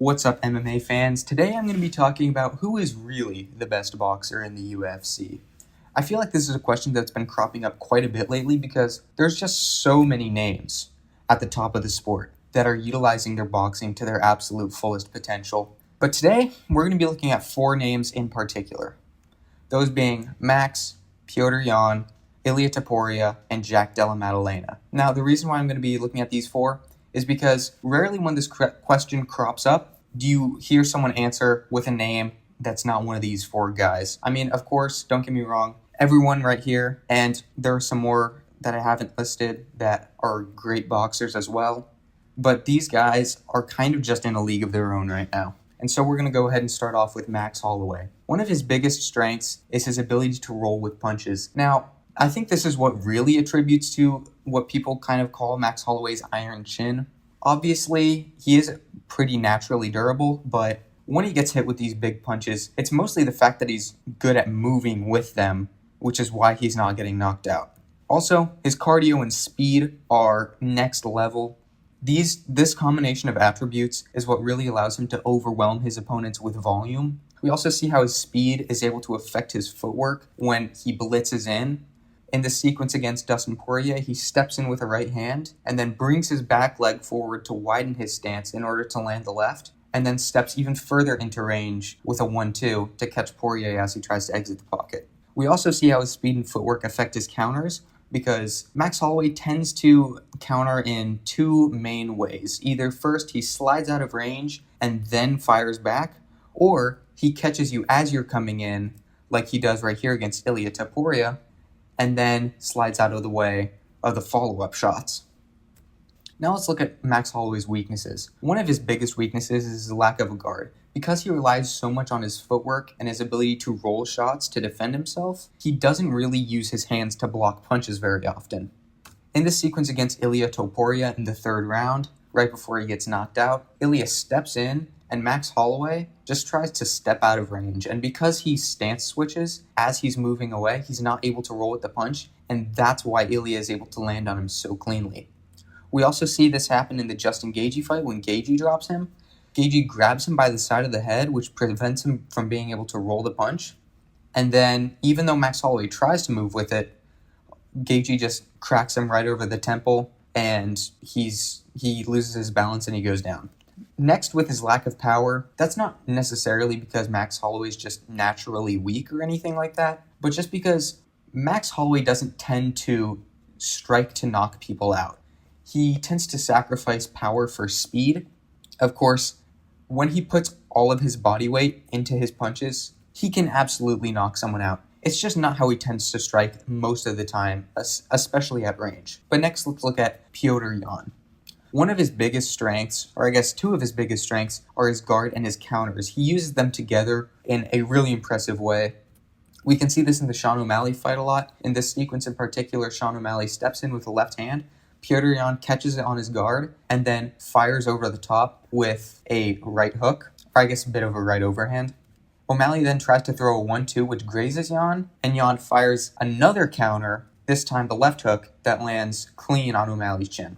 What's up, MMA fans? Today I'm going to be talking about who is really the best boxer in the UFC. I feel like this is a question that's been cropping up quite a bit lately because there's just so many names at the top of the sport that are utilizing their boxing to their absolute fullest potential. But today we're going to be looking at 4 names in particular. Those being Max, Petr Yan, Ilia Topuria, and Jack Della Maddalena. Now, the reason why I'm going to be looking at these 4 is because rarely when this question crops up, do you hear someone answer with a name that's not one of these 4 guys. I mean, of course, don't get me wrong, everyone right here, and there are some more that I haven't listed that are great boxers as well, but these guys are kind of just in a league of their own right now. And so we're going to go ahead and start off with Max Holloway. One of his biggest strengths is his ability to roll with punches. Now, I think this is what really attributes to what people kind of call Max Holloway's iron chin. Obviously, he is pretty naturally durable, but when he gets hit with these big punches, it's mostly the fact that he's good at moving with them, which is why he's not getting knocked out. Also, his cardio and speed are next level. This combination of attributes is what really allows him to overwhelm his opponents with volume. We also see how his speed is able to affect his footwork when he blitzes in. In the sequence against Dustin Poirier, he steps in with a right hand and then brings his back leg forward to widen his stance in order to land the left, and then steps even further into range with a 1-2 to catch Poirier as he tries to exit the pocket. We also see how his speed and footwork affect his counters, because Max Holloway tends to counter in 2 main ways. Either first, he slides out of range and then fires back, or he catches you as you're coming in, like he does right here against Ilia Topuria, and then slides out of the way of the follow-up shots. Now let's look at Max Holloway's weaknesses. One of his biggest weaknesses is his lack of a guard. Because he relies so much on his footwork and his ability to roll shots to defend himself, he doesn't really use his hands to block punches very often. In the sequence against Ilia Topuria in the 3rd round, right before he gets knocked out, Ilia steps in and Max Holloway just tries to step out of range. And because he stance switches as he's moving away, he's not able to roll with the punch, and that's why Ilia is able to land on him so cleanly. We also see this happen in the Justin Gaethje fight when Gaethje drops him. Gaethje grabs him by the side of the head, which prevents him from being able to roll the punch. And then, even though Max Holloway tries to move with it, Gaethje just cracks him right over the temple, and he loses his balance and he goes down. Next, with his lack of power, that's not necessarily because Max Holloway's just naturally weak or anything like that, but just because Max Holloway doesn't tend to strike to knock people out. He tends to sacrifice power for speed. Of course, when he puts all of his body weight into his punches, he can absolutely knock someone out. It's just not how he tends to strike most of the time, especially at range. But next, let's look at Petr Yan. One of his biggest strengths, or I guess 2 of his biggest strengths, are his guard and his counters. He uses them together in a really impressive way. We can see this in the Sean O'Malley fight a lot. In this sequence in particular, Sean O'Malley steps in with the left hand, Petr Yan catches it on his guard, and then fires over the top with a right hook, or I guess a bit of a right overhand. O'Malley then tries to throw a 1-2, which grazes Yan, and Yan fires another counter, this time the left hook, that lands clean on O'Malley's chin.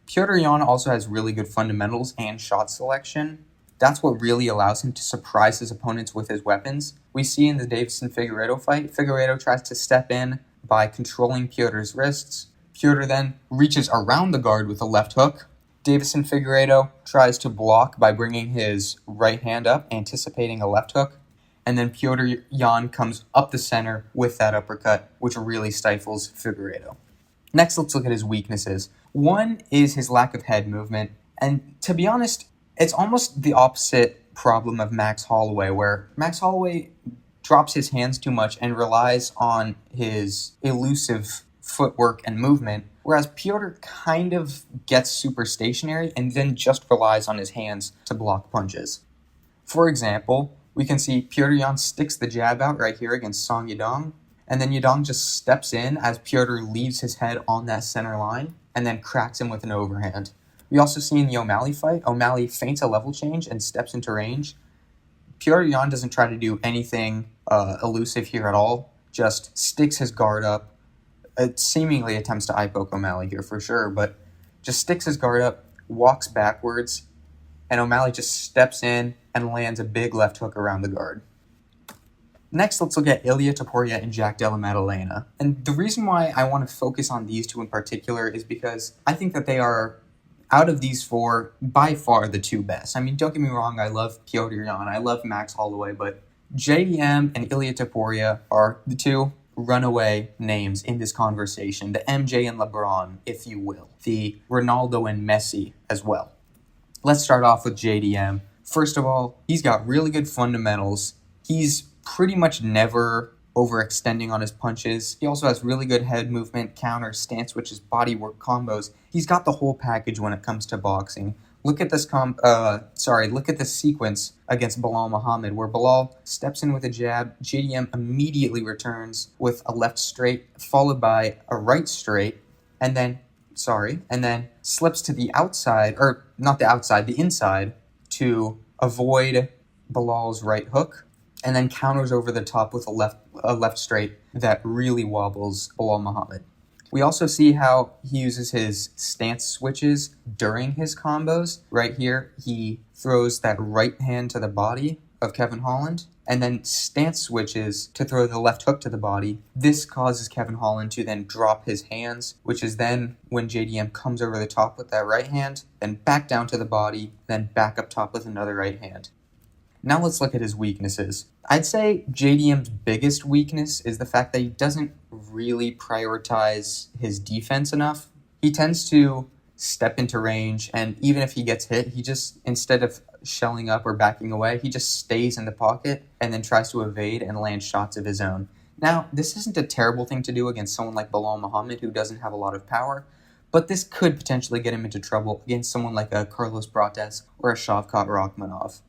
Petr Yan also has really good fundamentals and shot selection. That's what really allows him to surprise his opponents with his weapons. We see in the Deiveson-Figueiredo fight, Figueiredo tries to step in by controlling Petr's wrists. Petr then reaches around the guard with a left hook. Deiveson-Figueiredo tries to block by bringing his right hand up, anticipating a left hook. And then Petr Yan comes up the center with that uppercut, which really stifles Figueiredo. Next, let's look at his weaknesses. One is his lack of head movement. And to be honest, it's almost the opposite problem of Max Holloway, where Max Holloway drops his hands too much and relies on his elusive footwork and movement, whereas Petr kind of gets super stationary and then just relies on his hands to block punches. For example, we can see Petr Yan sticks the jab out right here against Song Yadong, and then Yadong just steps in as Petr leaves his head on that center line and then cracks him with an overhand. We also see in the O'Malley fight, O'Malley feints a level change and steps into range. Petr Yan doesn't try to do anything elusive here at all, just sticks his guard up. It seemingly attempts to eye poke O'Malley here for sure, but just sticks his guard up, walks backwards, and O'Malley just steps in and lands a big left hook around the guard. Next, let's look at Ilia Topuria and Jack Della Maddalena. And the reason why I want to focus on these two in particular is because I think that they are, out of these four, by far the two best. I mean, don't get me wrong, I love Petr Yan, I love Max Holloway, but JDM and Ilia Topuria are the two runaway names in this conversation. The MJ and LeBron, if you will. The Ronaldo and Messi as well. Let's start off with JDM. First of all, he's got really good fundamentals. He's pretty much never overextending on his punches. He also has really good head movement, counters, stance switches, bodywork combos. He's got the whole package when it comes to boxing. Look at this look at this sequence against Bilal Muhammad, where Bilal steps in with a jab, JDM immediately returns with a left straight, followed by a right straight, and then slips to the outside, or not the outside, the inside, to avoid Bilal's right hook, and then counters over the top with a left straight that really wobbles Bilal Muhammad. We also see how he uses his stance switches during his combos. Right here, he throws that right hand to the body of Kevin Holland, and then stance switches to throw the left hook to the body. This causes Kevin Holland to then drop his hands, which is then when JDM comes over the top with that right hand, then back down to the body, then back up top with another right hand. Now let's look at his weaknesses. I'd say JDM's biggest weakness is the fact that he doesn't really prioritize his defense enough. He tends to step into range, and even if he gets hit, he just, instead of shelling up or backing away, he just stays in the pocket and then tries to evade and land shots of his own. Now, this isn't a terrible thing to do against someone like Bilal Muhammad, who doesn't have a lot of power, but this could potentially get him into trouble against someone like a Carlos Prates or a Shavkat Rakhmonov.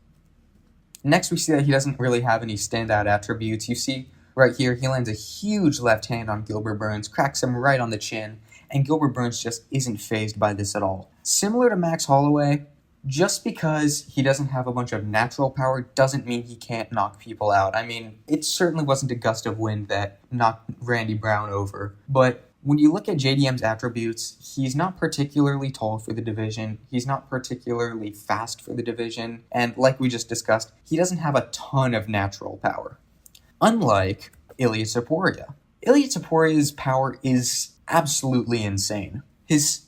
Next, we see that he doesn't really have any standout attributes. You see right here, he lands a huge left hand on Gilbert Burns, cracks him right on the chin, and Gilbert Burns just isn't fazed by this at all. Similar to Max Holloway, just because he doesn't have a bunch of natural power doesn't mean he can't knock people out. I mean, it certainly wasn't a gust of wind that knocked Randy Brown over, but when you look at JDM's attributes, he's not particularly tall for the division, he's not particularly fast for the division, and like we just discussed, he doesn't have a ton of natural power. Unlike Ilia Topuria. Ilia Topuria's power is absolutely insane.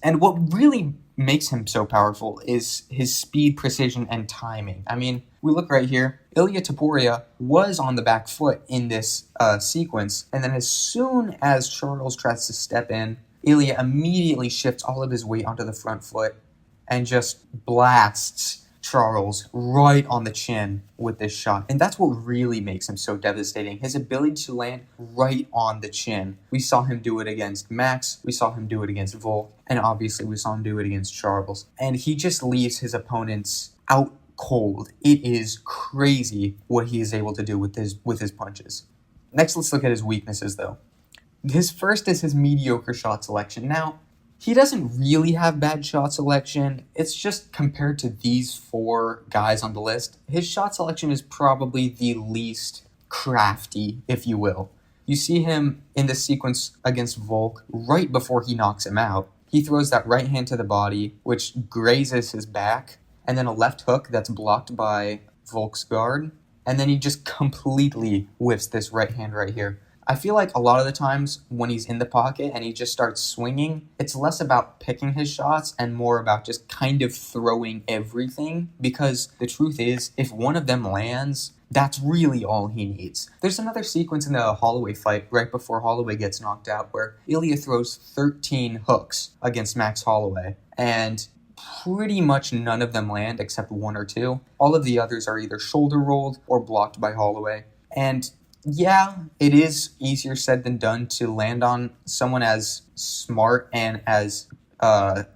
And what really makes him so powerful is his speed, precision, and timing. I mean, we look right here, Ilia Topuria was on the back foot in this sequence, and then as soon as Charles tries to step in, Ilia immediately shifts all of his weight onto the front foot and just blasts Charles right on the chin with this shot. And that's what really makes him so devastating, his ability to land right on the chin. We saw him do it against Max, we saw him do it against Volk, and obviously we saw him do it against Charles. And he just leaves his opponents out cold. It is crazy what he is able to do with his punches. Next, let's look at his weaknesses, though. His first is his mediocre shot selection. Now, he doesn't really have bad shot selection. It's just compared to these four guys on the list, his shot selection is probably the least crafty, if you will. You see him in the sequence against Volk right before he knocks him out. He throws that right hand to the body, which grazes his back, and then a left hook that's blocked by Volk's guard, and then he just completely whiffs this right hand right here. I feel like a lot of the times when he's in the pocket and he just starts swinging, it's less about picking his shots and more about just kind of throwing everything, because the truth is, if one of them lands, that's really all he needs. There's another sequence in the Holloway fight right before Holloway gets knocked out where Ilia throws 13 hooks against Max Holloway, and pretty much none of them land except one or two. All of the others are either shoulder rolled or blocked by Holloway. And yeah, it is easier said than done to land on someone as smart and as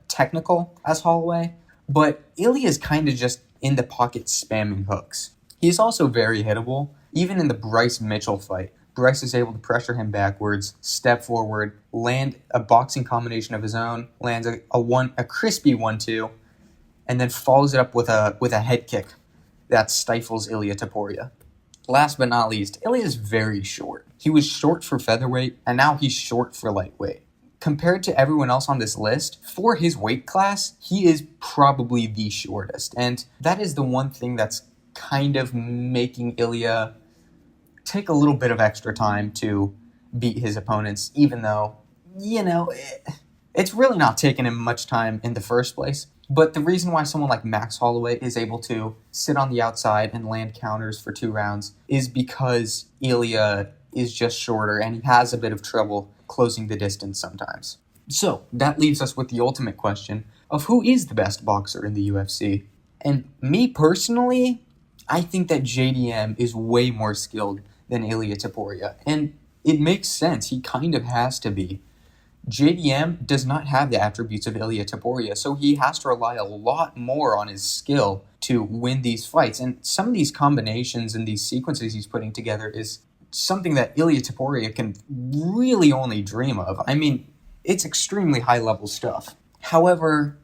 technical as Holloway, but Ilia is kind of just in the pocket spamming hooks. He's also very hittable. Even in the Bryce Mitchell fight, Bryce is able to pressure him backwards, step forward, land a boxing combination of his own, lands a crispy 1-2, and then follows it up with a head kick that stifles Ilia Topuria. Last but not least, Ilia is very short. He was short for featherweight, and now he's short for lightweight. compared to everyone else on this list, for his weight class, he is probably the shortest. And that is the one thing that's kind of making Ilya take a little bit of extra time to beat his opponents, even though, it's really not taking him much time in the first place. But the reason why someone like Max Holloway is able to sit on the outside and land counters for 2 rounds is because Ilya is just shorter and he has a bit of trouble closing the distance sometimes. So that leaves us with the ultimate question of who is the best boxer in the UFC. And me personally, I think that JDM is way more skilled than Ilia Topuria. And it makes sense. He kind of has to be. JDM does not have the attributes of Ilia Topuria, so he has to rely a lot more on his skill to win these fights. And some of these combinations and these sequences he's putting together is something that Ilia Topuria can really only dream of. I mean, it's extremely high-level stuff. However,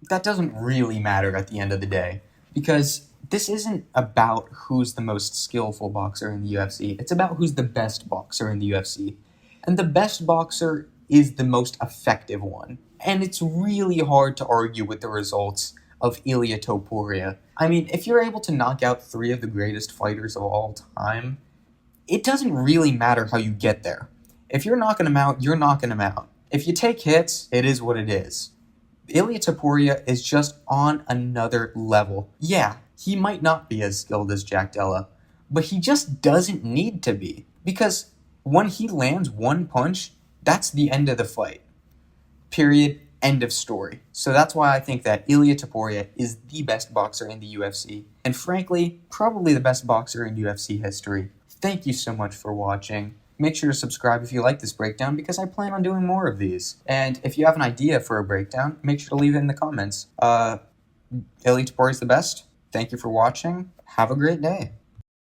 that doesn't really matter at the end of the day, because this isn't about who's the most skillful boxer in the UFC. It's about who's the best boxer in the UFC. And the best boxer is the most effective one. And it's really hard to argue with the results of Ilia Topuria. I mean, if you're able to knock out 3 of the greatest fighters of all time, it doesn't really matter how you get there. If you're knocking them out, you're knocking them out. If you take hits, it is what it is. Ilia Topuria is just on another level. Yeah, he might not be as skilled as Jack Della, but he just doesn't need to be. Because when he lands one punch, that's the end of the fight. Period. End of story. So that's why I think that Ilia Topuria is the best boxer in the UFC. And frankly, probably the best boxer in UFC history. Thank you so much for watching. Make sure to subscribe if you like this breakdown because I plan on doing more of these. And if you have an idea for a breakdown, make sure to leave it in the comments. Ilia Topuria is the best. Thank you for watching. Have a great day.